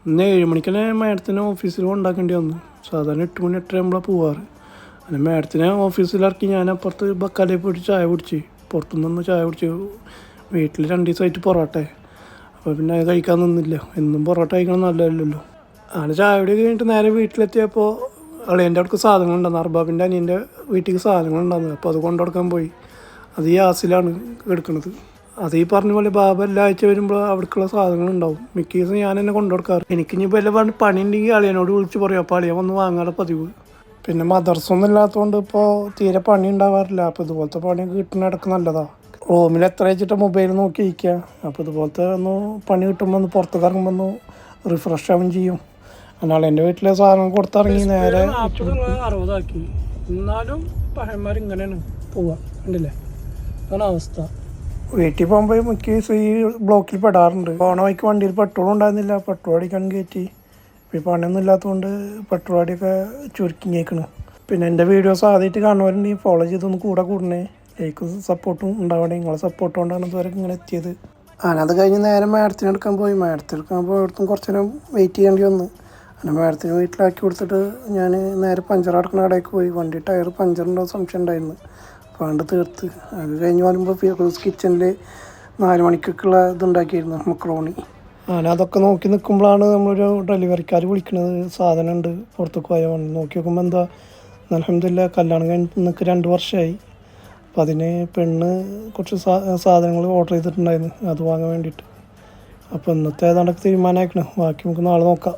ഇന്ന് 7 മണിക്ക് തന്നെ മാഡത്തിനെ ഓഫീസിൽ കൊണ്ടാക്കേണ്ടി വന്നു. സാധാരണ 8 മണി 8:30 ആകുമ്പോഴാണ് പോവാറ്. അങ്ങനെ മാഡത്തിനെ ഓഫീസിലിറക്കി ഞാൻ അപ്പുറത്ത് ബക്കാലയിൽ പോയിട്ട് ചായ കുടിച്ച്, പുറത്തുനിന്ന് ചായ കുടിച്ച്. വീട്ടിൽ 2 ദിവസമായിട്ട് പൊറോട്ട, അപ്പോൾ പിന്നെ അത് കഴിക്കാൻ നിന്നില്ല. എന്നും പൊറോട്ട കഴിക്കണം നല്ലതല്ലല്ലോ. അങ്ങനെ ചായ കുടി കഴിഞ്ഞിട്ട് നേരെ വീട്ടിലെത്തിയപ്പോൾ അളിയൻ്റെ അടുക്ക് സാധനങ്ങളുണ്ടായിരുന്നു. അർബാബിൻ്റെ അനിയൻ്റെ വീട്ടിലേക്ക് സാധനങ്ങളുണ്ടായിരുന്നു. അപ്പോൾ അത് കൊണ്ടുകൊടുക്കാൻ പോയി. അത് ഈ ആസിലാണ് എടുക്കുന്നത്. അത് ഈ പറഞ്ഞ പോലെ ബാബ എല്ലാ ആഴ്ച വരുമ്പോൾ അവിടേക്കുള്ള സാധനങ്ങളുണ്ടാവും. മിക്ക ദിവസം ഞാൻ തന്നെ കൊണ്ടുകൊടുക്കാറ്. എനിക്കിനിപ്പോൾ വല്ല പണി ഉണ്ടെങ്കിൽ അളിയനോട് വിളിച്ച് പറയും. അപ്പോൾ അളിയൻ വന്ന് വാങ്ങാതെ പതിവ്. പിന്നെ മദർസൊന്നും ഇല്ലാത്തതുകൊണ്ട് ഇപ്പോൾ തീരെ പണി ഉണ്ടാവാറില്ല. അപ്പോൾ ഇതുപോലത്തെ പണിയൊക്കെ കിട്ടുന്ന ഇടയ്ക്ക് നല്ലതാണ്. റൂമിൽ എത്ര വെച്ചിട്ട് മൊബൈൽ നോക്കി ഇരിക്കുക. അപ്പോൾ ഇതുപോലത്തെ ഒന്ന് പണി കിട്ടുമ്പോൾ ഒന്ന് പുറത്തേക്ക് ഇറങ്ങുമ്പോൾ ഒന്ന് റിഫ്രഷ് ആവുകയും ചെയ്യും. എന്നാൽ എൻ്റെ വീട്ടിലെ സാധനം കൊടുത്തിറങ്ങി നേരെ 60 എന്നാലും പഴയന്മാർ ഇങ്ങനെയാണ് പോവുക. ഉണ്ടല്ലേ, അതാണ് അവസ്ഥ. വീട്ടിൽ പോകുമ്പോൾ മിക്ക ദിവസം ഈ ബ്ലോക്കിൽ പെടാറുണ്ട്. പോണ വഴിക്ക് വണ്ടിയിൽ പെട്രോൾ ഉണ്ടായിരുന്നില്ല. പെട്രോൾ അടിക്കാൻ കയറ്റി. ഇപ്പോൾ ഈ പണിയൊന്നും ഇല്ലാത്തതുകൊണ്ട് പെട്രോൾ അടിയൊക്കെ ചുരുക്കി കേൾക്കണ്. പിന്നെ എൻ്റെ വീഡിയോസ് ആദ്യമായിട്ട് കാണുന്നവരുണ്ടെങ്കിൽ ഫോളോ ചെയ്തൊന്ന് കൂടെ കൂടണേ. ലൈക്കും സപ്പോർട്ടും ഉണ്ടാവണേ. നിങ്ങളെ സപ്പോർട്ട് കൊണ്ടാണ് ഇതുവരെ ഇങ്ങനെ എത്തിയത്. അത് കഴിഞ്ഞ് നേരെ മാഡത്തിനെടുക്കാൻ പോയി. മാഡത്തിനെടുക്കാൻ പോയടത്തും കുറച്ച് നേരം വെയിറ്റ് ചെയ്യേണ്ടി വന്നു. അങ്ങനെ മാഡത്തിന് വീട്ടിലാക്കി കൊടുത്തിട്ട് ഞാൻ നേരെ പഞ്ചർ അടക്കുന്ന കടയ്ക്ക് പോയി. വണ്ടി ടയർ പഞ്ചറുണ്ടോ സംശയം ഉണ്ടായിരുന്നു. അപ്പോൾ തീർത്ത് അത് കഴിഞ്ഞ് വരുമ്പോൾ ഫിറോസ് കിച്ചണിൽ 4 മണിക്കൊക്കെയുള്ള ഇതുണ്ടാക്കിയിരുന്നു, മക്രോണി. അതൊക്കെ നോക്കി നിൽക്കുമ്പോഴാണ് നമ്മളൊരു ഡെലിവറിക്കാർ വിളിക്കുന്നത്. സാധനം ഉണ്ട്, പുറത്തേക്ക് പോയാൽ വണ്ടി നോക്കി നോക്കുമ്പോൾ എന്താ, അൽഹംദുലില്ലാഹ് കല്യാണം കഴിഞ്ഞ് നിൽക്ക് 2 വർഷമായി. അപ്പോൾ അതിന് പെണ്ണ് കുറച്ച് സാധനങ്ങൾ ഓർഡർ ചെയ്തിട്ടുണ്ടായിരുന്നു, അത് വാങ്ങാൻ വേണ്ടിയിട്ട്. അപ്പോൾ ഇന്നത്തെ ഏതാണ്ടൊക്കെ തീരുമാനമാക്കണം. ബാക്കി നമുക്ക് നാളെ നോക്കാം.